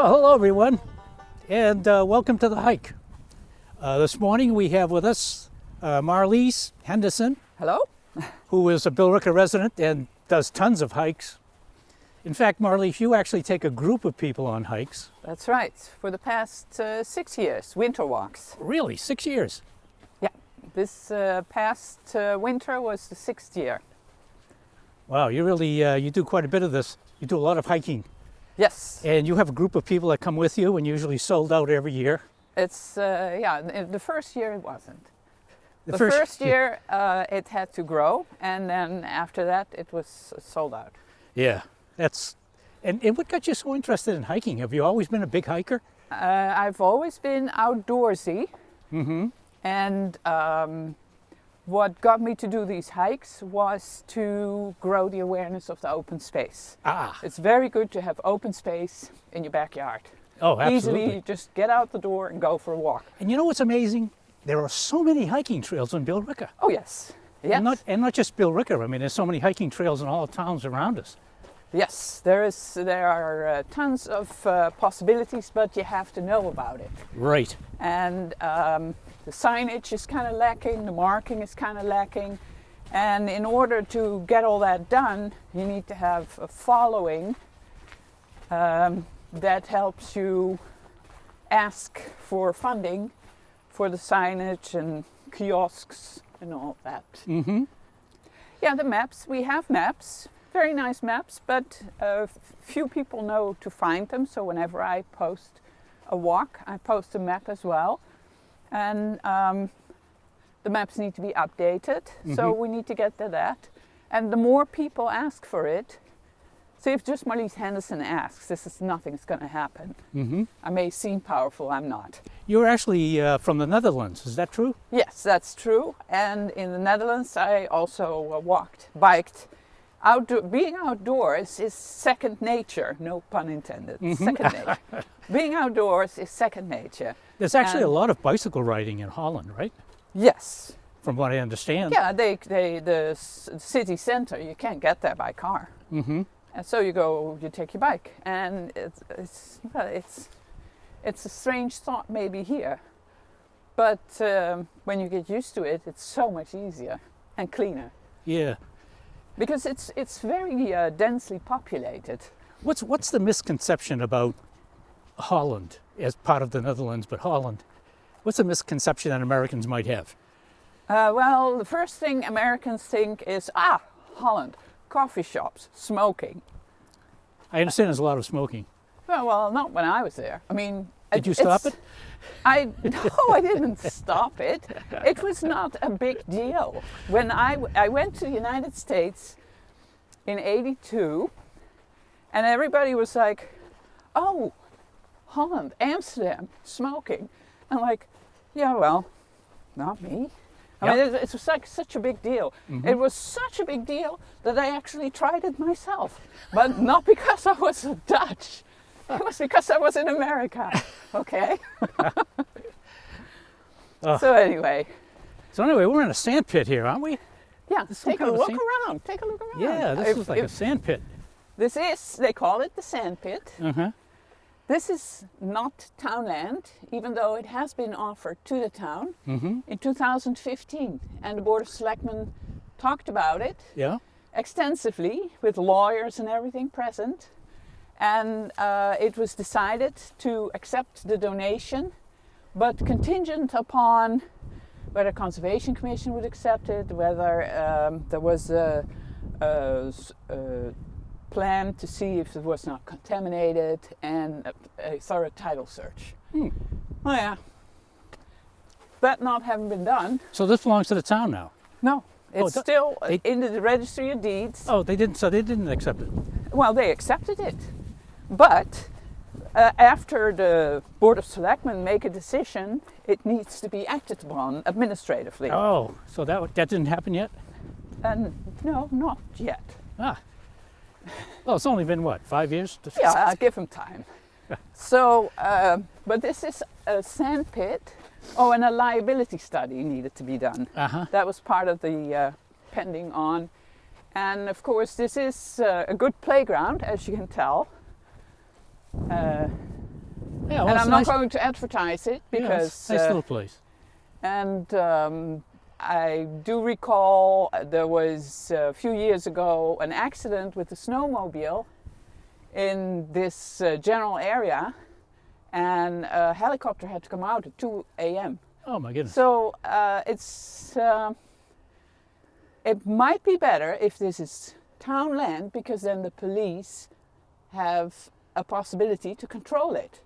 Well, hello everyone, and welcome to the hike. This morning we have with us Marlies Henderson, Hello? who is a Billerica resident and does tons of hikes. In fact, Marlies, you actually take a group of people on hikes. That's right. For the past 6 years, winter walks. Really, 6 years? Yeah, this past winter was the 6th year. Wow, you really, you do quite a bit of this. You do a lot of hiking. Yes. And you have a group of people that come with you and usually sold out every year. It's, the first year it wasn't. The first first year it had to grow, and then after that it was sold out. Yeah, that's, and what got you so interested in hiking? Have you always been a big hiker? I've always been outdoorsy. Mm-hmm. And what got me to do these hikes was to grow the awareness of the open space. Ah. It's very good to have open space in your backyard. Oh, absolutely. Easily, just get out the door and go for a walk. And you know what's amazing? There are so many hiking trails in Billerica. Oh yes, yes. And not just Billerica. I mean, there's so many hiking trails in all the towns around us. Yes, there are tons of possibilities, but you have to know about it. Right. And the signage is kind of lacking, the marking is kind of lacking. And in order to get all that done, you need to have a following that helps you ask for funding for the signage and kiosks and all that. Mm-hmm. Yeah, the maps, we have maps, very nice maps, but few people know to find them. So whenever I post a walk, I post a map as well. And the maps need to be updated, so we need to get to that. And the more people ask for it, see, if just Marlies Henderson asks, nothing's going to happen. Mm-hmm. I may seem powerful, I'm not. You're actually from the Netherlands, is that true? Yes, that's true. And in the Netherlands, I also biked. Being outdoors is second nature, no pun intended. Second nature. Being outdoors is second nature. There's actually a lot of bicycle riding in Holland, right? Yes. From what I understand. Yeah, the city center, you can't get there by car. Mm-hmm. And so you take your bike, and it's a strange thought maybe here, but when you get used to it, it's so much easier and cleaner. Yeah. Because it's very densely populated. What's the misconception about Holland as part of the Netherlands, but Holland? What's a misconception that Americans might have? Well, the first thing Americans think is, Holland, coffee shops, smoking. I understand there's a lot of smoking. Well, not when I was there. I mean... Did you stop it? No, I didn't stop it. It was not a big deal. When I went to the United States in '82, and everybody was like, "Oh, Holland, Amsterdam, smoking." I'm like, "Yeah, well, not me." I mean, it was like such a big deal. Mm-hmm. It was such a big deal that I actually tried it myself, but not because I was Dutch. It was because I was in America, okay? So anyway, we're in a sand pit here, aren't we? Yeah, take a look around. Take a look around. Yeah, this is like a sand pit. They call it the sand pit. Uh-huh. This is not townland, even though it has been offered to the town in 2015. And the Board of Selectmen talked about it extensively with lawyers and everything present. And it was decided to accept the donation, but contingent upon whether Conservation Commission would accept it, whether there was a plan to see if it was not contaminated, and a thorough title search. Oh yeah. That not having been done. So this belongs to the town now? No, it's still in the Registry of Deeds. Oh, they didn't accept it? Well, they accepted it. But after the Board of Selectmen make a decision, it needs to be acted upon administratively. Oh, so that didn't happen yet? No, not yet. Well, it's only been, 5 years? Yeah, I'll give them time. So, but this is a sand pit. Oh, and a liability study needed to be done. Uh-huh. That was part of the pending on. And of course, this is a good playground, as you can tell. Yeah, well, And it's I'm a not nice, going to advertise it yeah, because it's a nice little place. and I do recall there was a few years ago an accident with a snowmobile in this general area, and a helicopter had to come out at 2 a.m. Oh my goodness. So it might be better if this is town land, because then the police have a possibility to control it.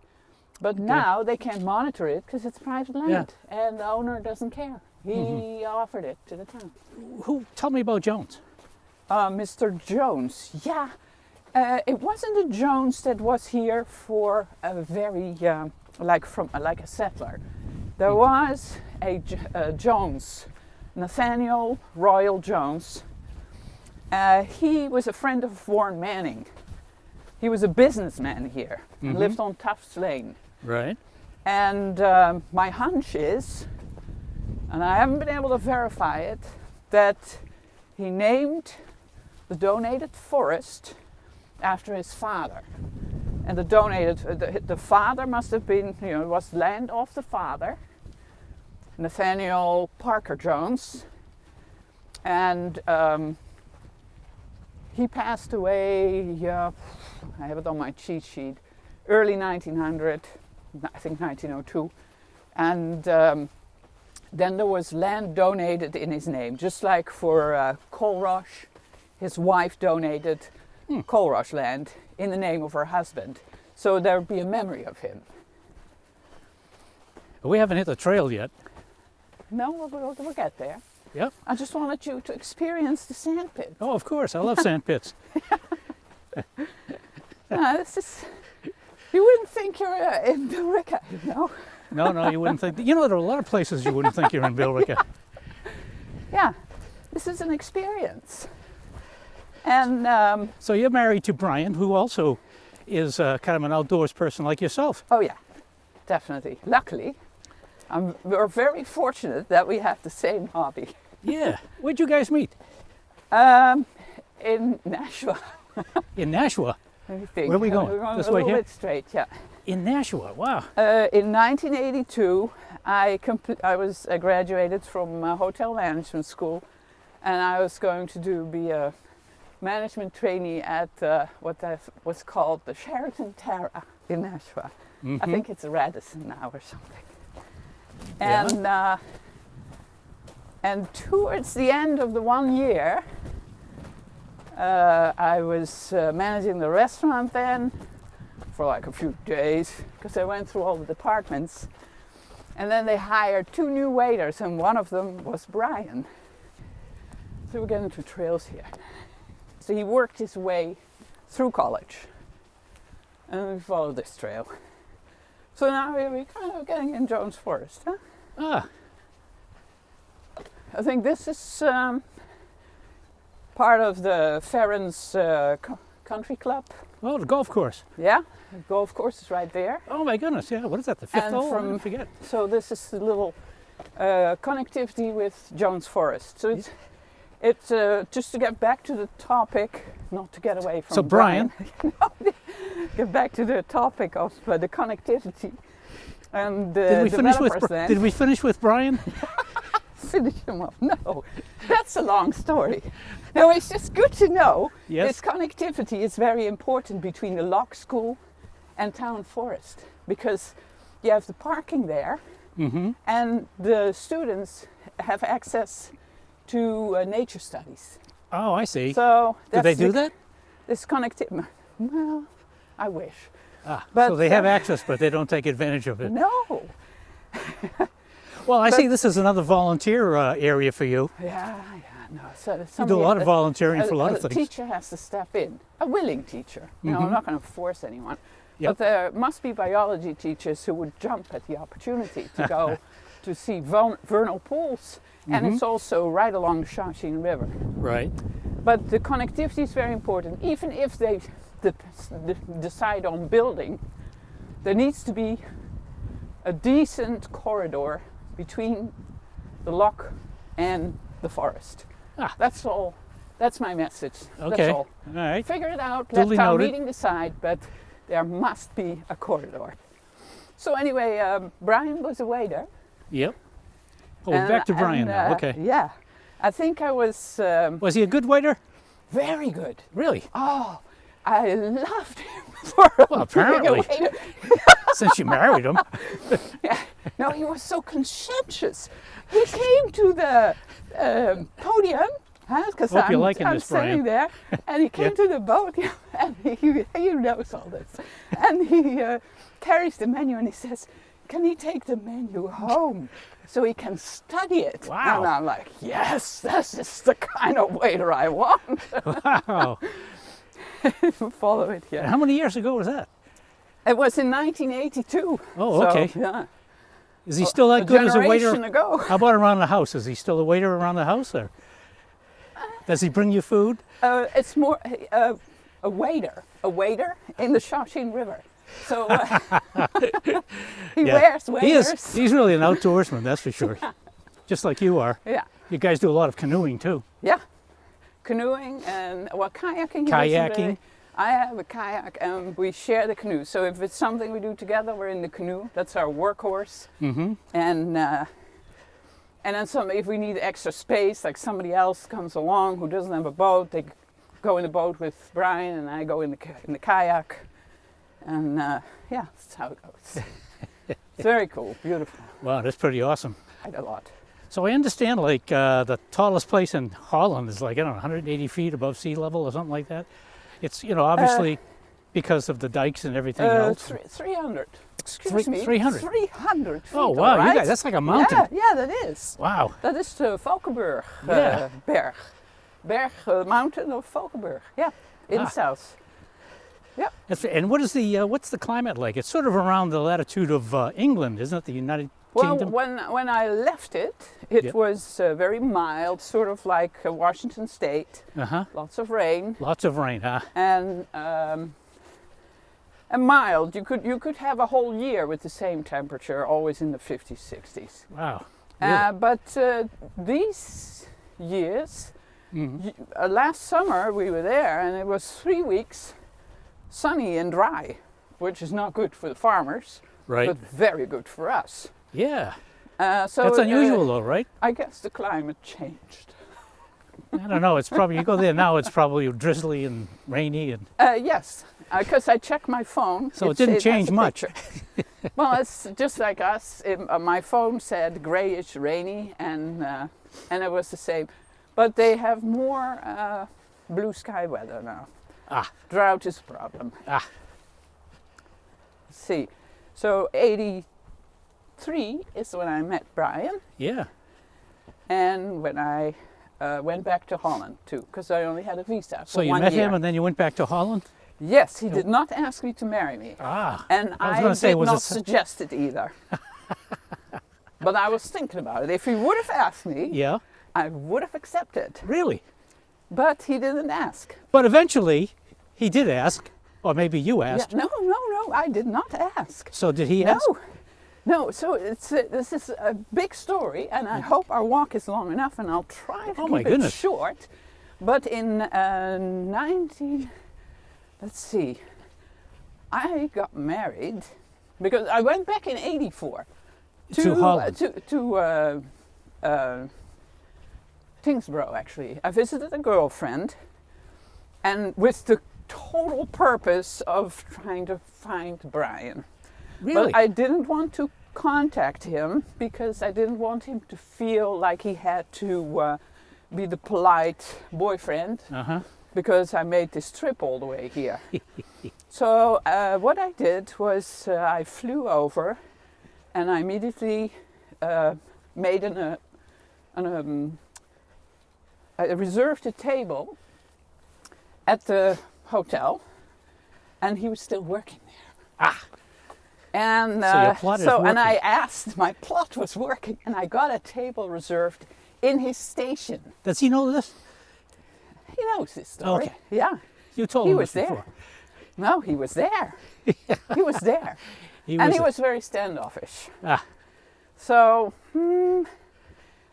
But now they can't monitor it because it's private land, and the owner doesn't care. He offered it to the town. Tell me about Jones. Mr. Jones, yeah. It wasn't a Jones that was here for a very, like a settler. There was a Jones, Nathaniel Royal Jones. He was a friend of Warren Manning. He was a businessman here, and lived on Tufts Lane. Right. And my hunch is, and I haven't been able to verify it, that he named the donated forest after his father. And the father must have been, it was land of the father, Nathaniel Parker Jones. And he passed away, I have it on my cheat sheet, early 1900, I think 1902. And then there was land donated in his name, just like for Colrush. His wife donated Colrush land in the name of her husband. So there would be a memory of him. We haven't hit the trail yet. No, we'll get there. Yep. I just wanted you to experience the sand pit. Oh, of course. I love sand pits. This is, you wouldn't think you're in Billerica, you know? No, you wouldn't think. You know, there are a lot of places you wouldn't think you're in Billerica. Yeah, this is an experience. And So you're married to Brian, who also is kind of an outdoors person like yourself. oh yeah, definitely. Luckily, we're very fortunate that we have the same hobby. Yeah. Where'd you guys meet? In Nashua. In Nashua. Let me think. Where are we going? We're going This a way little here? bit straight, yeah. In Nashua. Wow. In 1982, I graduated from hotel management school, and I was going to be a management trainee at what was called the Sheraton Terra in Nashua. I think it's a Radisson now or something. And towards the end of the 1 year, I was managing the restaurant then for like a few days, because I went through all the departments. And then they hired 2 new waiters, and one of them was Brian. So we're getting to trails here. So he worked his way through college, and we followed this trail. So now we're kind of getting in Jones Forest, huh? Ah. I think this is part of the Ferrens Country Club. Oh, the golf course. Yeah, the golf course is right there. Oh my goodness. Yeah. What is that? The fifth And hole? from- I forget. So this is the little connectivity with Jones Forest. So it's just to get back to the topic, not to get away from So Brian. Get back to the topic of the connectivity and the Did we finish with? developers then. Did we finish with Brian? Finish him off? No, that's a long story. No, it's just good to know Yes. this connectivity is very important between the Lock School and Town Forest, because you have the parking there, and the students have access to nature studies. Oh, I see. So Do they do the- that? This connectivity. Well, I wish. Ah, but, so they have access, but they don't take advantage of it. No. Well, I see but- this is another volunteer area for you. Yeah, no. So You do a lot of volunteering for a lot of A things. teacher has to step in, a willing teacher. You know, I'm not going to force anyone. Yep. But there must be biology teachers who would jump at the opportunity to go to see vernal pools. And it's also right along the Shawsheen River. Right. But the connectivity is very important. Even if they decide on building, there needs to be a decent corridor between the lock and the forest. Ah. That's all. That's my message. Okay. That's all. All right. Figure it out. Duly Let town noted. meeting decide, but there must be a corridor. So anyway, Brian was a waiter. Yep. Oh, we're back to Brian now. Okay. Yeah. I think I was Was he a good waiter? very good. Really? Oh, I loved him for being a apparently. waiter. Since you married him. Yeah. No, he was so conscientious. He came to the podium, because Hope you're I'm liking this, sitting Brian. there, and he came to the podium, and he knows all this, and he carries the menu, and he says, "Can he take the menu home so he can study it?" Wow. And I'm like, "Yes, this is the kind of waiter I want." Wow. Follow it here. And how many years ago was that? It was in 1982. Oh, so, okay. Yeah. Is he still that good as a waiter? generation ago. How about around the house? Is he still a waiter around the house, or does he bring you food? It's more a waiter in the Shawshin River. So he Yeah. wears He waders. is. He's really an outdoorsman, that's for sure. Just like you are. Yeah, You guys do a lot of canoeing too. yeah. Canoeing and kayaking. he Kayaking. doesn't really- I have a kayak and we share the canoe. So if it's something we do together, we're in the canoe. That's our workhorse. Mm-hmm. And then if we need extra space, like somebody else comes along who doesn't have a boat, they go in the boat with Brian, and I go in the kayak. And yeah, that's how it goes. It's very cool, beautiful. Wow, that's pretty awesome. Quite a lot. So I understand, like the tallest place in Holland is like, I don't know, 180 feet above sea level or something like that. It's, obviously because of the dikes and everything else. 300. Excuse me. 300. 300 feet. Oh wow, right? you guys, that's like a mountain. Yeah, that is. Wow. That is the Valkenburg Yeah. berg. Mountain of Valkenburg. Yeah, in the south. And what is what's the climate like? It's sort of around the latitude of England, isn't it? The United Well, Kingdom. when I left it, it Yep. was very mild, sort of like Washington State. Uh-huh. Lots of rain Lots of rain, huh? and mild. You could have a whole year with the same temperature, always in the 50s, 60s. Wow. Really? But these years, Mhm. last summer we were there, and it was 3 weeks sunny and dry, which is not good for the farmers, Right. but very good for us. Yeah. So That's unusual though, right? I guess the climate changed. I don't know. It's probably, you go there now, it's probably drizzly and rainy and Yes, because I checked my phone. so it didn't has change a much. picture. Well, it's just like us. My phone said grayish, rainy, and it was the same. But they have more blue sky weather now. Ah. Drought is a problem. Ah. Let's see. So 83 is when I met Brian, Yeah. and when I went back to Holland too, because I only had a visa for So you 1 met year. him and then you went back to Holland? Yes, he did not ask me to marry me. Ah. And I was I gonna say, did was not it- suggest it either. But I was thinking about it. If he would have asked me, Yeah. I would have accepted. Really? But he didn't ask. But eventually he did ask, or maybe you asked. Yeah, no, I did not ask. So did he ask? No. So this is a big story, and I hope our walk is long enough, and I'll try to Oh my keep it goodness. short. But in let's see, I got married because I went back in '84 To Holland. to Tingsboro. Actually, I visited a girlfriend, and with the total purpose of trying to find Brian. Really? But I didn't want to contact him because I didn't want him to feel like he had to be the polite boyfriend, Uh-huh. because I made this trip all the way here. So what I did was I flew over, and I immediately made I reserved a table at the hotel, and he was still working there. Ah. And So your plot is and I working. asked, my plot was working, and I got a table reserved in his station. Does he know this? He knows this story. Okay. Yeah. You told He him was this there. before. No, he was there. He was there. He And was he was very standoffish. Ah. So,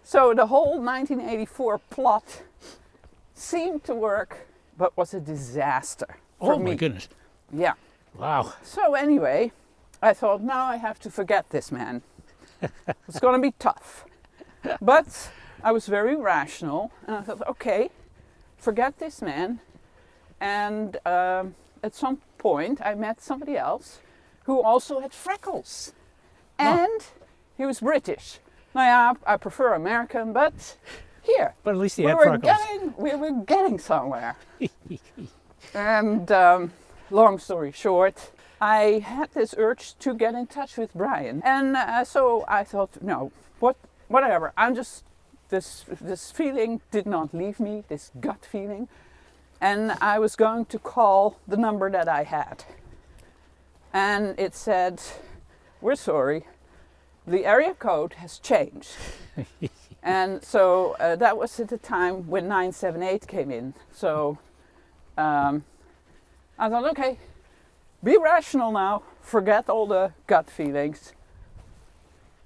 so the whole 1984 plot seemed to work, but was a disaster for Oh me. my goodness. Yeah. Wow. So anyway, I thought, now I have to forget this man. It's going to be tough. But I was very rational, and I thought, okay, forget this man. And at some point, I met somebody else who also had freckles. And he was British. Now, yeah, I prefer American, but here. But at least he had freckles. We were getting somewhere. And long story short, I had this urge to get in touch with Brian. And so I thought, no, whatever. This feeling did not leave me, this gut feeling. And I was going to call the number that I had. And it said, we're sorry, the area code has changed. And so that was at the time when 978 came in. So I thought, okay, be rational now, forget all the gut feelings,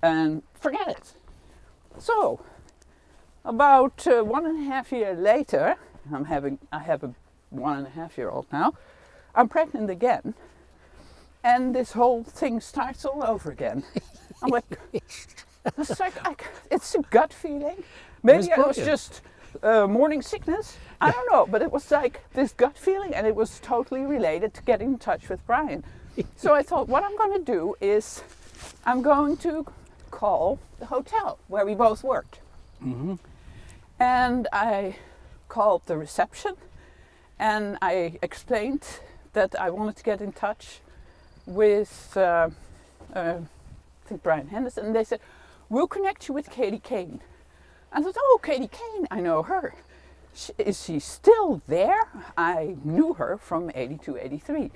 and forget it. So about 1.5 years later, I have a 1.5-year-old now, I'm pregnant again, and this whole thing starts all over again. I'm like, it's a gut feeling. Maybe it was just morning sickness. I don't know, but it was like this gut feeling, and it was totally related to getting in touch with Brian. So I thought, what I'm going to do is I'm going to call the hotel where we both worked. Mm-hmm. And I called the reception, and I explained that I wanted to get in touch with I think Marlies Henderson, and they said, we'll connect you with Katie Kane. I thought, oh, Katie Kane, I know her. Is she still there? I knew her from 82, 83.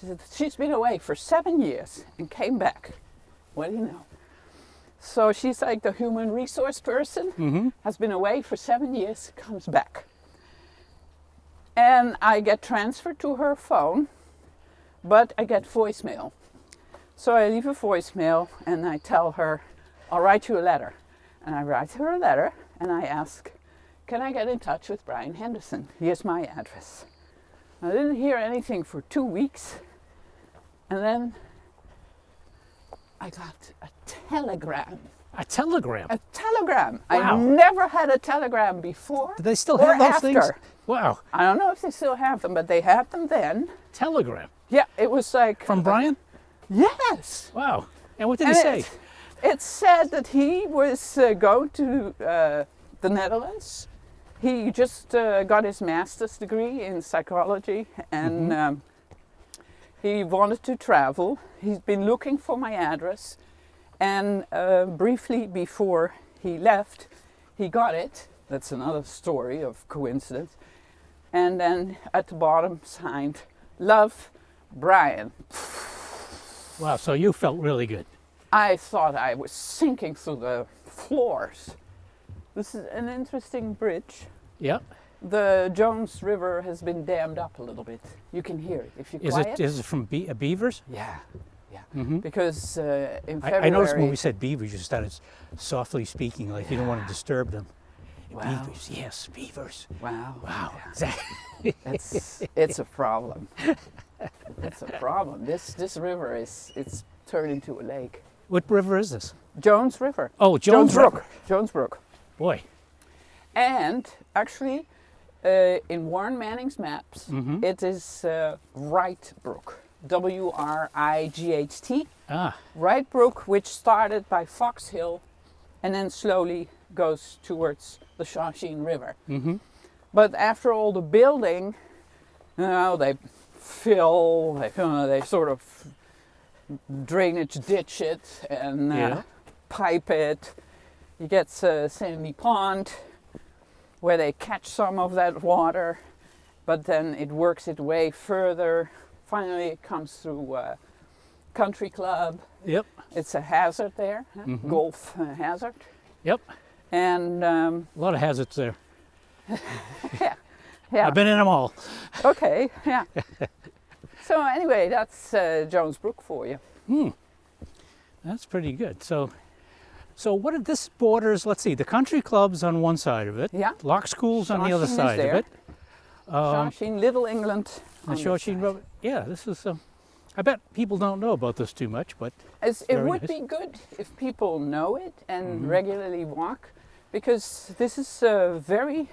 She said, she's been away for 7 years and came back. What do you know? So she's like the human resource person, has been away for 7 years, comes back. And I get transferred to her phone, but I get voicemail. So I leave a voicemail and I tell her, I'll write you a letter. And I write her a letter and I ask, can I get in touch with Marlies Henderson? Here's my address. I didn't hear anything for 2 weeks. And then I got a telegram. A telegram? A telegram. Wow. I never had a telegram before. Do they still have those things? Wow. I don't know if they still have them, but they had them then. Telegram? Yeah, it was like... From Brian? Yes. Wow. And what did he say? It said that he was going to the Netherlands. He just got his master's degree in psychology, and he wanted to travel. He's been looking for my address, and briefly before he left, he got it. That's another story of coincidence. And then at the bottom signed, Love, Brian. Wow, so you felt really good. I thought I was sinking through the floors. This is an interesting bridge. Yep. The Jones River has been dammed up a little bit. You can hear it if you quiet. Is it from beavers? Yeah, yeah. Mm-hmm. Because in February... I noticed when we said beavers, you started softly speaking, like you don't want to disturb them. Wow. Beavers, yes, beavers. Wow. Wow. Yeah. It's a problem. It's a problem. This river it's turned into a lake. What river is this? Jones River. Oh, Jones Brook. Jones Brook. Boy. And actually, in Warren Manning's maps, it is Wright Brook. W-R-I-G-H-T. Ah. Wright Brook, which started by Fox Hill and then slowly goes towards the Shawsheen River. Mm-hmm. But after all the building, they fill, they sort of drainage ditch it and pipe it. You get Sandy Pond, where they catch some of that water, but then it works its way further. Finally, it comes through Country Club. Yep. It's a hazard there, golf hazard. Yep. And a lot of hazards there. yeah. I've been in them all. Okay, yeah. So anyway, that's Jones Brook for you. That's pretty good. So what did this borders? Let's see. The country club's on one side of it. Yeah. Lock School's on the other side of it. Shawsheen, Little England. The Shawsheen River. Yeah, this is. I bet people don't know about this too much, but It very would nice. be good if people know it and regularly walk, because this is a very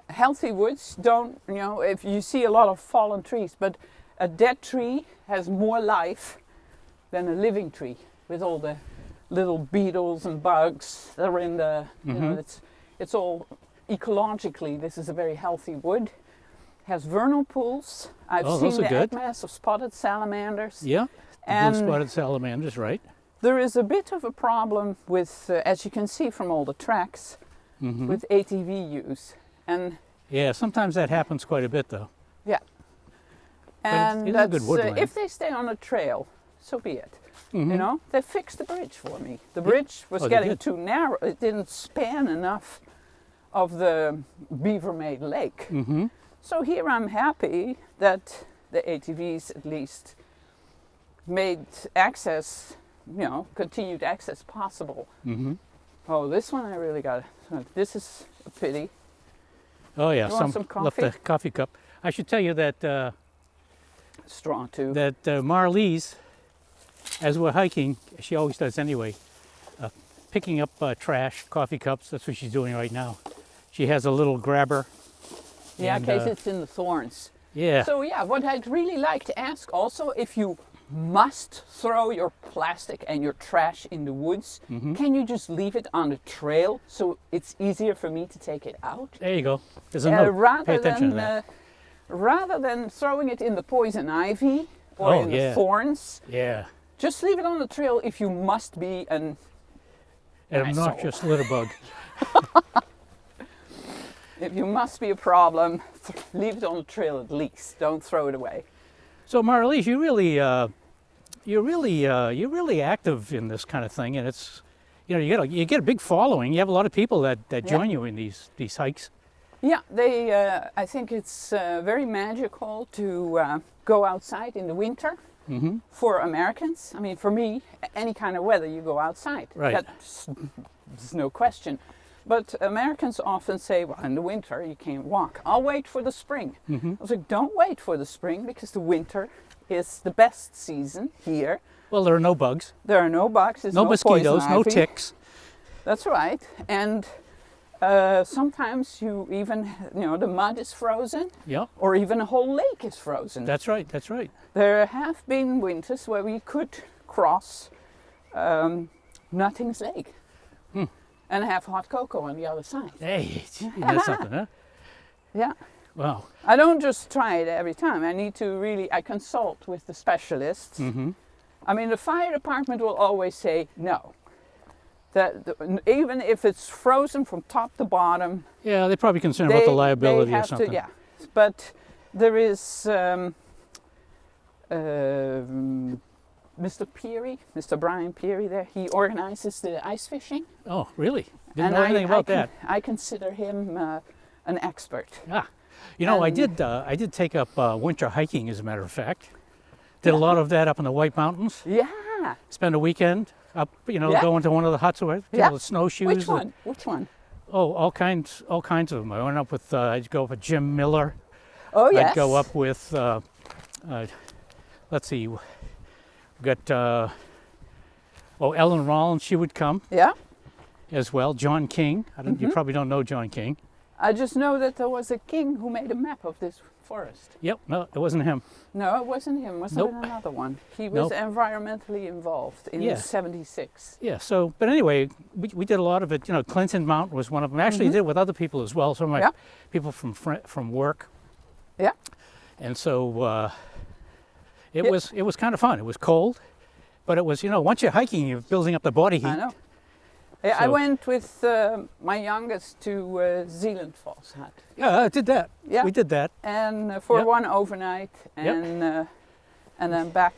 healthy woods. Don't, you know, if you see a lot of fallen trees, but a dead tree has more life than a living tree, with all the little beetles and bugs that are in the, you know, it's all ecologically, this is a very healthy wood. Has vernal pools. I've Oh, seen those are the good. egg mass of spotted salamanders. yeah, the And blue-spotted salamanders, right? there is a bit of a problem with, as you can see from all the tracks, with ATV use. And Yeah, sometimes that happens quite a bit, though. yeah, But and it is a good that's, woodland. if they stay on a trail, so be it. Mhm. You know, they fixed the bridge for me. The bridge was Oh, they getting did. too narrow. It didn't span enough of the Beaver-made lake. Mm-hmm. So here I'm happy that the ATVs at least made access, you know, continued access possible. Mm-hmm. Oh, this one I really got. This is a pity. Oh yeah, You want some left coffee? a coffee cup. I should tell you that Straw too. Marlies, as we're hiking, she always does anyway, picking up trash, coffee cups. That's what she's doing right now. She has a little grabber. Yeah, in and, case it's in the thorns. Yeah. So yeah, what I'd really like to ask also, if you must throw your plastic and your trash in the woods, can you just leave it on the trail so it's easier for me to take it out? There you go. There's a note. Pay rather attention than to that. rather than throwing it in the poison ivy or Oh, in yeah. the thorns, Yeah. just leave it on the trail if you must be An Nice obnoxious litter bug. if you must be a problem, leave it on the trail at least. Don't throw it away. So Marlies, you're really active in this kind of thing, and it's, you know, you get a big following. You have a lot of people that join you in these hikes. Yeah, they. I think it's very magical to go outside in the winter. Mm-hmm. For Americans, I mean, for me, any kind of weather, you go outside. Right. There's no question. But Americans often say, well, in the winter, you can't walk. I'll wait for the spring. Mm-hmm. I was like, don't wait for the spring, because the winter is the best season here. Well, there are no bugs, There are no bugs, there's no mosquitoes, poison no ivy. ticks. That's right. And sometimes you even, you know, the mud is frozen, Yeah, or even a whole lake is frozen. that's right. That's right. There have been winters where we could cross Nothing's Lake and have hot cocoa on the other side. Hey, that's something, huh? Yeah. Wow. I don't just try it every time. I need to really, I consult with the specialists. Mm-hmm. I mean, the fire department will always say no. That even if it's frozen from top to bottom, Yeah, they're probably concerned about the liability they or have something. to, yeah. But there is Mr. Peary, Mr. Brian Peary there, he organizes the ice fishing. Oh, really? Didn't know anything about that. I consider him an expert. Ah, you know, I And- did take up winter hiking, as a matter of fact. Did a lot of that up in the White Mountains. Yeah. Spend a weekend up, you know, Yeah. going to one of the huts with Yeah. the snowshoes. Which one? Which one? Oh, all kinds of them. I went up with, I'd go up with Jim Miller. Oh, yes. I'd go up with, let's see, we got, Ellen Rollins, she would come Yeah. as well. John King. You probably don't know John King. I just know that there was a king who made a map of this forest. Yep, no, it wasn't him. No, it wasn't him. Must Nope. have been another one. He was Nope. environmentally involved in Yeah. 76. Yeah, so, but anyway, we did a lot of it. You know, Clinton Mountain was one of them. Actually, did it with other people as well. Some of my Yeah. people from work. Yeah. And so it Yeah. was kind of fun. It was cold, but it was, you know, once you're hiking, you're building up the body heat. I know. Yeah, I So- went with my youngest to Zealand Falls Hut. Yeah, I did that. Yeah. We did that. And for Yep. one overnight, and then back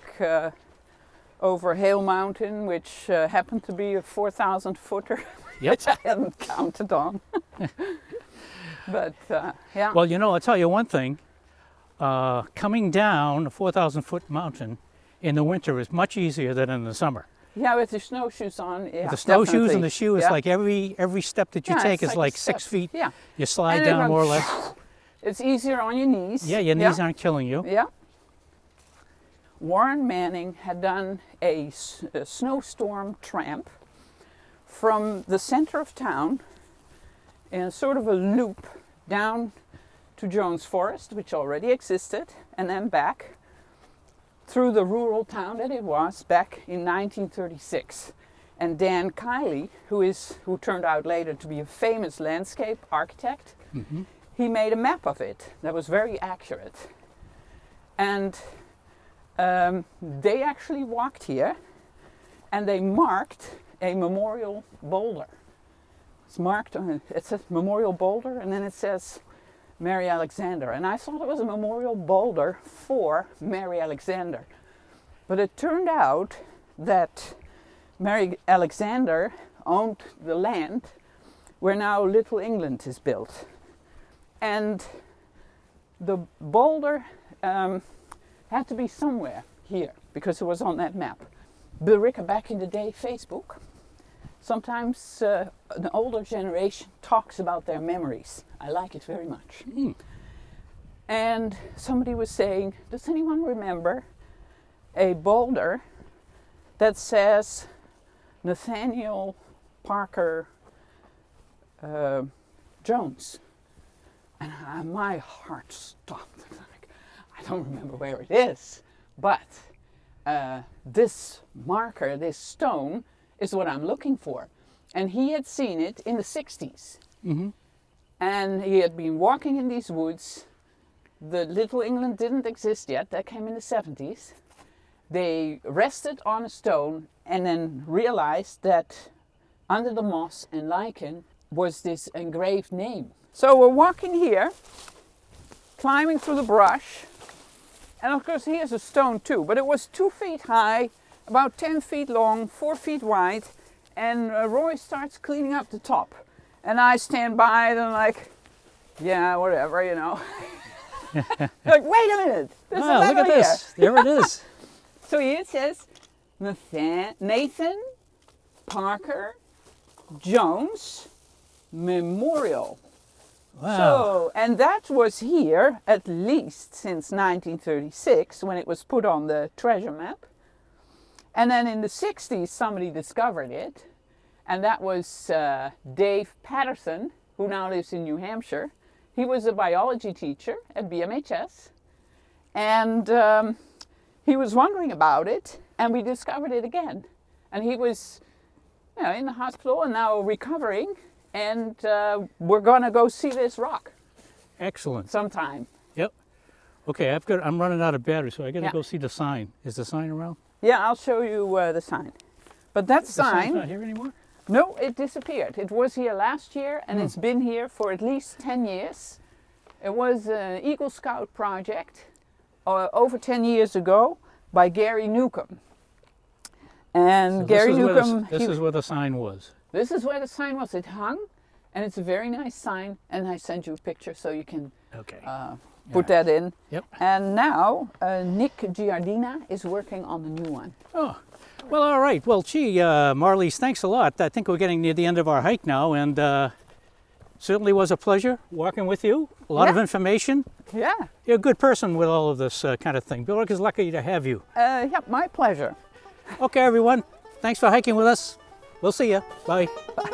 over Hale Mountain, which happened to be a 4,000 footer, Yep. which I hadn't counted on. But yeah, Well, you know, I'll tell you one thing. Coming down a 4,000-foot mountain in the winter is much easier than in the summer. yeah, with the snowshoes on, yeah, The snowshoes definitely. and the shoe is Yeah. like every step that you Yeah, take it's is like a 6 step. feet. Yeah, You slide And it down runs- more or less. it's easier on your knees. Yeah, your knees aren't killing you. Yeah. Warren Manning had done a snowstorm tramp from the center of town in a sort of a loop down to Jones Forest, which already existed, and then back through the rural town that it was back in 1936. And Dan Kiley, who turned out later to be a famous landscape architect, he made a map of it that was very accurate. And they actually walked here and they marked a memorial boulder. It's marked on it says Memorial Boulder, and then it says Mary Alexander. And I thought it was a memorial boulder for Mary Alexander. But it turned out that Mary Alexander owned the land where now Little England is built. And the boulder had to be somewhere here because it was on that map. Billerica back in the day, Facebook. Sometimes an older generation talks about their memories. I like it very much. And somebody was saying, does anyone remember a boulder that says Nathaniel Parker Jones? And my heart stopped. I don't remember where it is, but this marker, this stone, is what I'm looking for. And he had seen it in the 60s. And he had been walking in these woods. The Little England didn't exist yet. That came in the 70s. They rested on a stone and then realized that under the moss and lichen was this engraved name. So we're walking here, climbing through the brush. And of course here's a stone too, but it was 2 feet high, about 10 feet long, 4 feet wide, and Roy starts cleaning up the top. And I stand by and I'm like, yeah, whatever, you know. Like, wait a minute, there's a letter look at here. this, there it is. So here it says, Nathan Parker Jones Memorial. Wow. So, and that was here at least since 1936 when it was put on the treasure map. And then in the 60s somebody discovered it, and that was Dave Patterson, who now lives in New Hampshire. He was a biology teacher at BMHS, and he was wondering about it, and we discovered it again. And he was, you know, in the hospital and now recovering. And we're going to go see this rock. Excellent. Sometime. Yep. Okay, I'm running out of battery, so I got to Yeah. go see the sign. Is the sign around? Yeah, I'll show you the sign. But that The sign's sign, not here anymore? no, it disappeared. It was here last year, and it's been here for at least 10 years. It was an Eagle Scout project over 10 years ago by Gary Newcomb. And So Gary Newcomb... This is where the sign was. This is where the sign was. It hung, and it's a very nice sign. And I sent you a picture so you can Okay. put that in. Yep. And now Nick Giardina is working on the new one. Oh, well, all right. Well, gee, Marlies, thanks a lot. I think we're getting near the end of our hike now, and certainly was a pleasure walking with you. A lot of Yeah. information. Yeah. You're a good person with all of this kind of thing. Billerica is lucky to have you. Yeah, my pleasure. Okay, everyone. Thanks for hiking with us. We'll see you. Bye. Bye.